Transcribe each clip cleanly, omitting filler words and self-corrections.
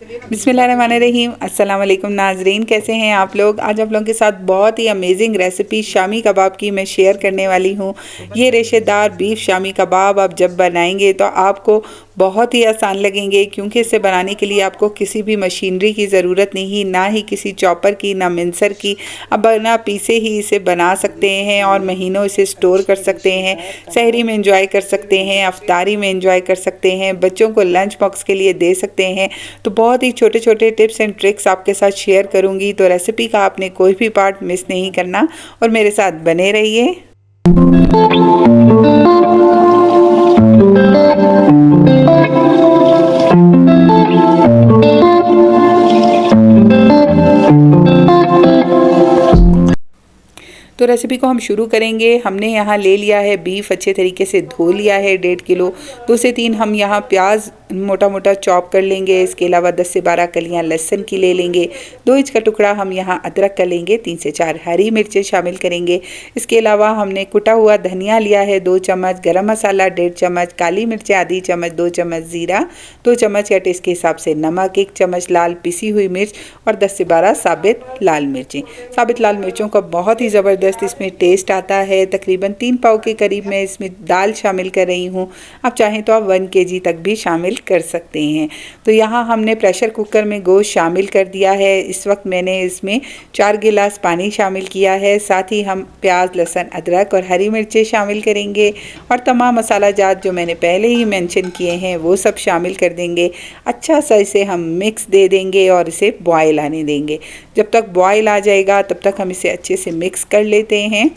बिस्मिल्लाहिर्रहमानिर्रहीम। अस्सलाम वालेकुम नाजरीन, कैसे हैं आप लोग। आज आप लोगों के साथ बहुत ही अमेजिंग रेसिपी शामी कबाब की मैं शेयर करने वाली हूँ। ये रेशेदार बीफ शामी कबाब आप जब बनाएंगे तो आपको बहुत ही आसान लगेंगे, क्योंकि इसे बनाने के लिए आपको किसी भी मशीनरी की ज़रूरत नहीं, ना ही किसी चॉपर की, ना मिक्सर की। अब बिना पीसे ही इसे बना सकते हैं और महीनों इसे स्टोर कर सकते हैं। सहरी में एंजॉय कर सकते हैं, अफ्तारी में एंजॉय कर सकते हैं, बच्चों को लंच बॉक्स के लिए दे सकते हैं। तो बहुत ही छोटे छोटे टिप्स एंड ट्रिक्स आपके साथ शेयर करूंगी, तो रेसिपी का आपने कोई भी पार्ट मिस नहीं करना और मेरे साथ बने रहिए। तो रेसिपी को हम शुरू करेंगे। हमने यहाँ ले लिया है बीफ, अच्छे तरीके से धो लिया है 1.5 किलो। 2 से 3 हम यहाँ प्याज मोटा मोटा चॉप कर लेंगे। इसके अलावा 10 से 12 कलियाँ लहसुन की ले लेंगे। 2 इंच का टुकड़ा हम यहाँ अदरक का लेंगे। 3 से 4 हरी मिर्चें शामिल करेंगे। इसके अलावा हमने कुटा हुआ धनिया लिया है 2 चम्मच, गरम मसाला 1.5 चम्मच, काली मिर्चें आधी चम्मच, 2 चम्मच ज़ीरा, 2 चम्मच या टेस्ट के हिसाब से नमक, 1 चम्मच लाल पिसी हुई मिर्च और 10 से 12 साबित लाल मिर्चें। साबित लाल मिर्चों का बहुत ही ज़बरदस्त इसमें टेस्ट आता है। तकरीबन 3 पाव के करीब मैं इसमें दाल शामिल कर रही हूँ। आप चाहें तो आप 1 kg तक भी शामिल कर सकते हैं। तो यहाँ हमने प्रेशर कुकर में गोश्त शामिल कर दिया है। इस वक्त मैंने इसमें 4 गिलास पानी शामिल किया है। साथ ही हम प्याज, लहसुन, अदरक और हरी मिर्चें शामिल करेंगे और तमाम मसाला जात जो मैंने पहले ही मेंशन किए हैं वो सब शामिल कर देंगे। अच्छा सा इसे हम मिक्स दे देंगे और इसे बॉयल आने देंगे। जब तक बॉयल आ जाएगा तब तक हम इसे अच्छे से मिक्स कर लेते हैं।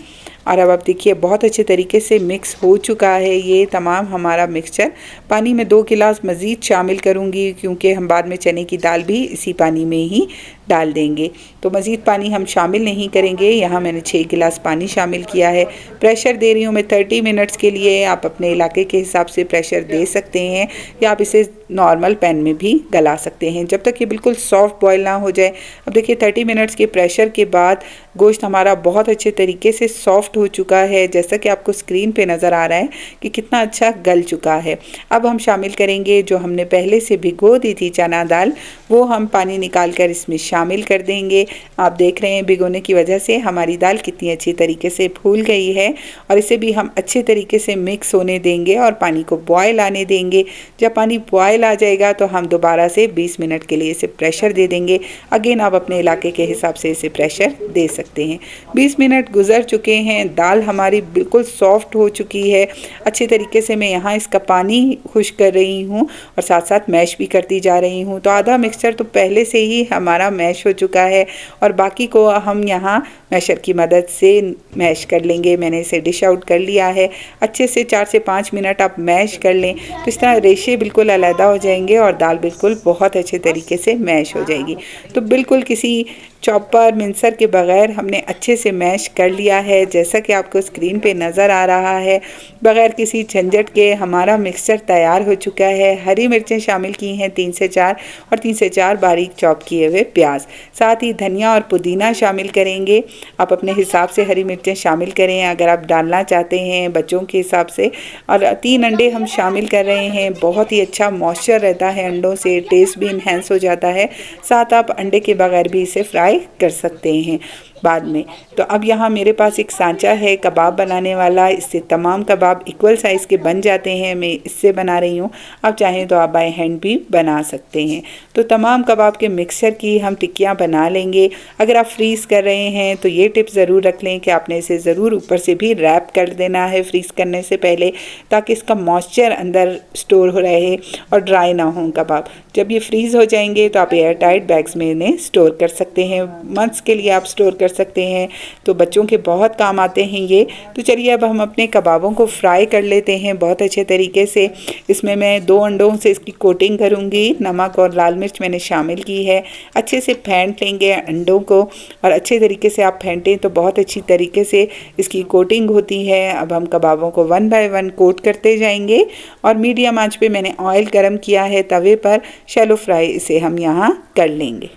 और अब आप देखिए बहुत अच्छे तरीके से मिक्स हो चुका है ये तमाम हमारा मिक्सचर। पानी में 2 गिलास मज़ीद शामिल करूँगी, क्योंकि हम बाद में चने की दाल भी इसी पानी में ही डाल देंगे। तो मज़ीद पानी हम शामिल नहीं करेंगे। यहाँ मैंने 6 गिलास पानी शामिल किया है। प्रेशर दे रही हूँ मैं 30 मिनट्स के लिए। आप अपने इलाके के हिसाब से प्रेशर दे सकते हैं या आप इसे नॉर्मल पैन में भी गला सकते हैं, जब तक ये बिल्कुल सॉफ्ट बॉयल ना हो जाए। अब देखिए 30 मिनट्स के प्रेशर के बाद गोश्त हमारा बहुत अच्छे तरीके से सॉफ्ट हो चुका है, जैसा कि आपको स्क्रीन पे नज़र आ रहा है कि कितना अच्छा गल चुका है। अब हम शामिल करेंगे जो हमने पहले से भिगो दी थी चना दाल, वो हम पानी निकाल कर इसमें शामिल कर देंगे। आप देख रहे हैं भिगोने की वजह से हमारी दाल कितनी अच्छी तरीके से फूल गई है। और इसे भी हम अच्छे तरीके से मिक्स होने देंगे और पानी को बॉयल आने देंगे। जब पानी बॉयल आ जाएगा तो हम दोबारा से 20 मिनट के लिए इसे प्रेशर दे देंगे। अगेन आप अपने इलाके के हिसाब से इसे प्रेशर दे सकते हैं। 20 मिनट गुजर चुके हैं, दाल हमारी बिल्कुल सॉफ्ट हो चुकी है। अच्छे तरीके से मैं यहाँ इसका पानी खुश कर रही हूँ और साथ साथ मैश भी करती जा रही हूँ। तो आधा मिक्सचर तो पहले से ही हमारा मैश हो चुका है और बाकी को हम यहाँ मैशर की मदद से मैश कर लेंगे। मैंने इसे डिश आउट कर लिया है। अच्छे से 4 से 5 मिनट आप मैश कर लें तो इस तरह रेशे बिल्कुल अलग हो जाएंगे और दाल बिल्कुल बहुत अच्छे तरीके से मैश हो जाएगी। तो बिल्कुल किसी चॉपर मिक्सर के बगैर हमने अच्छे से मैश कर लिया है, जैसा कि आपको स्क्रीन पे नज़र आ रहा है। बगैर किसी झंझट के हमारा मिक्सचर तैयार हो चुका है। हरी मिर्चें शामिल की हैं 3 से 4 और 3 से 4 बारीक चॉप किए हुए प्याज। साथ ही धनिया और पुदीना शामिल करेंगे। आप अपने हिसाब से हरी मिर्चें शामिल करें अगर आप डालना चाहते हैं बच्चों के हिसाब से। और 3 अंडे हम शामिल कर रहे हैं। बहुत ही अच्छा मॉइस्चर रहता है अंडों से, टेस्ट भी इन्हेंस हो जाता है। साथ आप अंडे के बगैर भी इसे फ्राई कर सकते हैं बाद में। तो अब यहाँ मेरे पास एक सांचा है कबाब बनाने वाला। इससे तमाम कबाब इक्वल साइज़ के बन जाते हैं। मैं इससे बना रही हूँ, आप चाहें तो आप बाय हैंड भी बना सकते हैं। तो तमाम कबाब के मिक्सचर की हम टिक्कियाँ बना लेंगे। अगर आप फ्रीज़ कर रहे हैं तो ये टिप ज़रूर रख लें कि आपने इसे ज़रूर ऊपर से भी रैप कर देना है फ्रीज़ करने से पहले, ताकि इसका मॉइस्चर अंदर स्टोर हो रहे और ड्राई ना हो कबाब। जब ये फ्रीज़ हो जाएंगे तो आप एयर टाइट बैग्स में इन्हें स्टोर कर सकते हैं। मंथ्स के लिए आप स्टोर कर सकते हैं। तो बच्चों के बहुत काम आते हैं ये। तो चलिए अब हम अपने कबाबों को फ्राई कर लेते हैं बहुत अच्छे तरीके से। इसमें मैं 2 अंडों से इसकी कोटिंग करूँगी। नमक और लाल मिर्च मैंने शामिल की है। अच्छे से फेंट लेंगे अंडों को और अच्छे तरीके से आप फेंटें तो बहुत अच्छी तरीके से इसकी कोटिंग होती है। अब हम कबाबों को 1 बाय 1 कोट करते जाएंगे और मीडियम आंच पे मैंने ऑयल गरम किया है तवे पर। शैलो फ्राई इसे हम यहाँ कर लेंगे।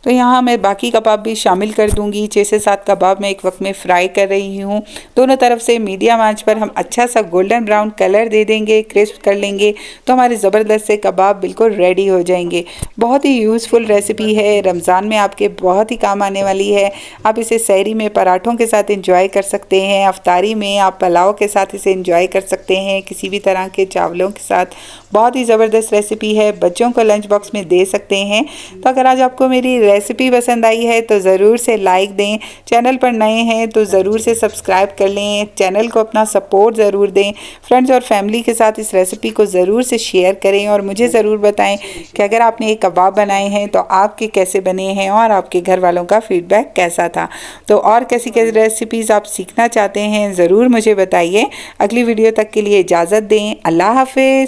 तो यहाँ मैं बाकी कबाब भी शामिल कर दूंगी। 6 से 7 कबाब मैं एक वक्त में फ्राई कर रही हूँ। दोनों तरफ से मीडियम आंच पर हम अच्छा सा गोल्डन ब्राउन कलर दे देंगे, क्रिस्प कर लेंगे तो हमारे ज़बरदस्त से कबाब बिल्कुल रेडी हो जाएंगे। बहुत ही यूज़फुल रेसिपी है, रमज़ान में आपके बहुत ही काम आने वाली है। आप इसे सहरी में पराठों के साथ इंजॉय कर सकते हैं, अफ्तारी में आप पुलाव के साथ इसे इंजॉय कर सकते हैं, किसी भी तरह के चावलों के साथ। बहुत ही ज़बरदस्त रेसिपी है, बच्चों को लंच बॉक्स में दे सकते हैं। तो अगर आज आपको मेरी रेसिपी पसंद आई है तो ज़रूर से लाइक दें, चैनल पर नए हैं तो ज़रूर से सब्सक्राइब कर लें, चैनल को अपना सपोर्ट ज़रूर दें, फ्रेंड्स और फैमिली के साथ इस रेसिपी को ज़रूर से शेयर करें और मुझे ज़रूर बताएं कि अगर आपने ये कबाब बनाए हैं तो आपके कैसे बने हैं और आपके घर वालों का फीडबैक कैसा था। तो और कैसी कैसी रेसिपीज़ आप सीखना चाहते हैं ज़रूर मुझे बताइए। अगली वीडियो तक के लिए इजाज़त दें। अल्लाह हाफिज़।